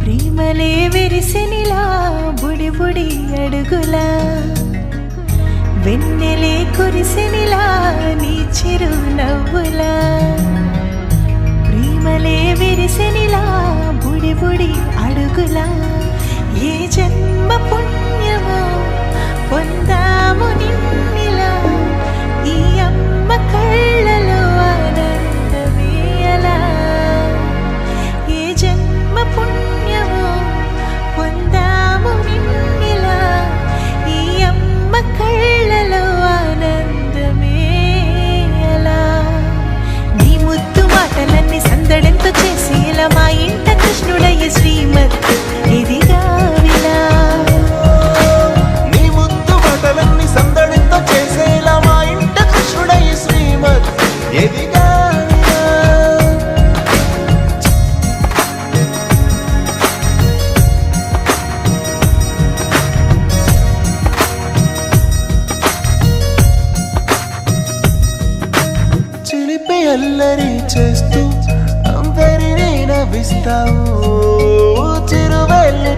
ప్రేమలే విరిసినిలా బుడి బుడి అడుగులా వెన్నెలే కురిసినిలా నీ చిరు నవ్వులా ప్రేమలే విరిసినిలా బుడి బుడి అడుగులా ఏ జన్మ పుణ్యమో పొందాము నిన్నిలా ఈ అమ్మ కళ్ళలో ఆనందమే అలా ఏ జన్మ పుణ్యమో పొందాము నిన్నిలా ఈ అమ్మ కళ్ళలో ఆనందమే అలా నీ ముద్దు మాటలన్నీ సందడెంతో చేసి ఇలా మా ఇంట కృష్ణుడయ్య శ్రీమత్ ఇదిగా విలా నీ ముద్దు మాటలన్నీ సందడితో చేసేలా మా ఇంట కృష్ణుడయ్య శ్రీమత్ ఎదిగా చిలిపి అల్లరి చేస్తూ అందరినీ నవ్విస్తావు చిరువేళ్ళు